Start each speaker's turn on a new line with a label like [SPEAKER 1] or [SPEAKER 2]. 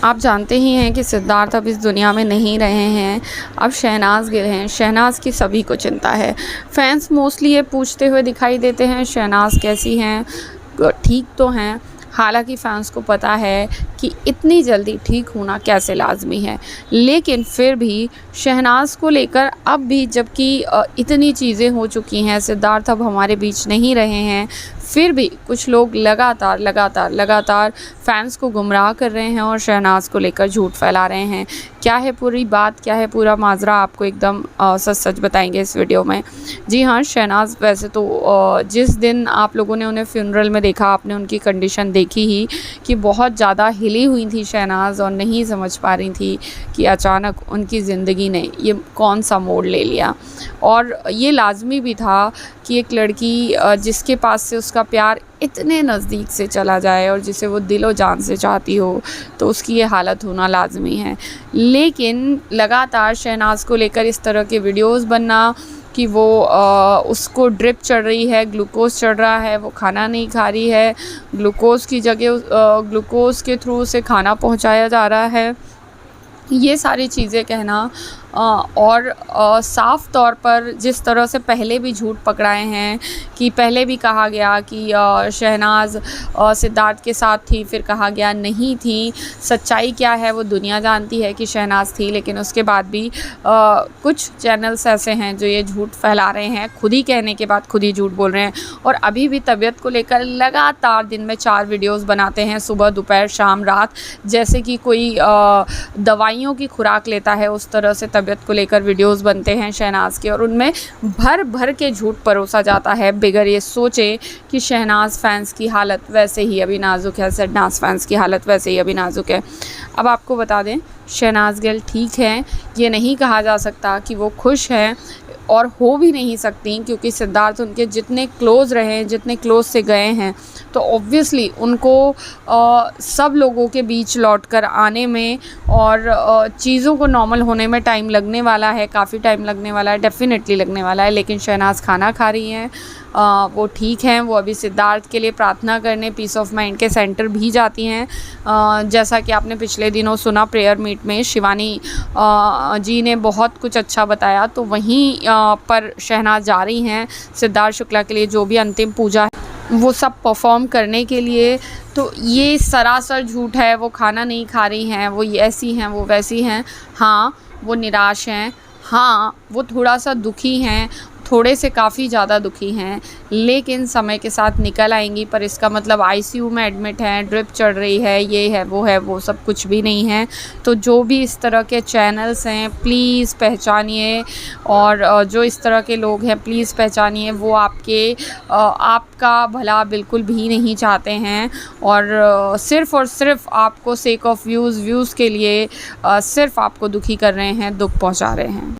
[SPEAKER 1] आप जानते ही हैं कि सिद्धार्थ अब इस दुनिया में नहीं रहे हैं, अब शहनाज़ गिल हैं। शहनाज़ की सभी को चिंता है। फैंस मोस्टली ये पूछते हुए दिखाई देते हैं, शहनाज़ कैसी हैं? ठीक तो हैं? हालांकि फ़ैन्स को पता है कि इतनी जल्दी ठीक होना कैसे लाज़मी है, लेकिन फिर भी शहनाज़ को लेकर अब भी, जबकि इतनी चीज़ें हो चुकी हैं, सिद्धार्थ अब हमारे बीच नहीं रहे हैं, फिर भी कुछ लोग लगातार फ़ैन्स को गुमराह कर रहे हैं और शहनाज़ को लेकर झूठ फैला रहे हैं। क्या है पूरी बात, क्या है पूरा माजरा, आपको एकदम सच बताएंगे इस वीडियो में। जी हाँ, शहनाज़ वैसे तो जिस दिन आप लोगों ने उन्हें फ्यूनरल में देखा, आपने उनकी कंडीशन देखी ही कि बहुत ज़्यादा हिली हुई थी शहनाज़ और नहीं समझ पा रही थी कि अचानक उनकी ज़िंदगी ने ये कौन सा मोड़ ले लिया। और ये लाजमी भी था कि एक लड़की जिसके पास से उसका प्यार इतने नज़दीक से चला जाए और जिसे वो दिलो जान से चाहती हो, तो उसकी ये हालत होना लाजमी है। लेकिन लगातार शहनाज़ को लेकर इस तरह के वीडियोस बनना कि वो उसको ड्रिप चढ़ रही है, ग्लूकोज़ चढ़ रहा है, वो खाना नहीं खा रही है, ग्लूकोज़ की जगह ग्लूकोज़ के थ्रू उसे खाना पहुंचाया जा रहा है, ये सारी चीज़ें कहना और साफ़ तौर पर जिस तरह से पहले भी झूठ पकड़ाए हैं कि पहले भी कहा गया कि शहनाज़ सिद्धार्थ के साथ थी, फिर कहा गया नहीं थी। सच्चाई क्या है वो दुनिया जानती है कि शहनाज़ थी, लेकिन उसके बाद भी कुछ चैनल्स ऐसे हैं जो ये झूठ फैला रहे हैं, खुद ही कहने के बाद खुद ही झूठ बोल रहे हैं और अभी भी तबीयत को लेकर लगातार दिन में 4 वीडियोज़ बनाते हैं, सुबह, दोपहर, शाम, रात, जैसे कि कोई दवाइयों की खुराक लेता है, उस तरह से तबीयत को लेकर वीडियोस बनते हैं शहनाज़ के और उनमें भर भर के झूठ परोसा जाता है, बगैर ये सोचे कि शहनाज़ फैंस की हालत वैसे ही अभी नाजुक है, सिद्धार्थ फैंस की हालत वैसे ही अभी नाजुक है। अब आपको बता दें, शहनाज़ गिल ठीक है, ये नहीं कहा जा सकता कि वो खुश हैं और हो भी नहीं सकती, क्योंकि सिद्धार्थ उनके जितने क्लोज़ रहे, जितने क्लोज़ से गए हैं, तो ऑब्वियसली उनको सब लोगों के बीच लौटकर आने में और चीज़ों को नॉर्मल होने में टाइम लगने वाला है, काफ़ी टाइम लगने वाला है, डेफ़िनेटली लगने वाला है। लेकिन शहनाज़ खाना खा रही हैं, वो ठीक हैं, वो अभी सिद्धार्थ के लिए प्रार्थना करने पीस ऑफ माइंड के सेंटर भी जाती हैं। जैसा कि आपने पिछले दिनों सुना प्रेयर मीट में शिवानी जी ने बहुत कुछ अच्छा बताया, तो वहीं पर शहनाज़ जा रही हैं सिद्धार्थ शुक्ला के लिए जो भी अंतिम पूजा है वो सब परफॉर्म करने के लिए। तो ये सरासर झूठ है, वो खाना नहीं खा रही हैं, वो ऐसी हैं, वो वैसी हैं। हाँ, वो निराश हैं, हाँ वो थोड़ा सा दुखी हैं, थोड़े से काफ़ी ज़्यादा दुखी हैं, लेकिन समय के साथ निकल आएंगी। पर इसका मतलब आईसीयू में एडमिट हैं, ड्रिप चढ़ रही है, ये है, वो सब कुछ भी नहीं है। तो जो भी इस तरह के चैनल्स हैं प्लीज़ पहचानिए, और जो इस तरह के लोग हैं प्लीज़ पहचानिए, वो आपका भला बिल्कुल भी नहीं चाहते हैं और सिर्फ़ आपको सेक ऑफ व्यूज़ के लिए सिर्फ़ आपको दुखी कर रहे हैं, दुख पहुंचा रहे हैं।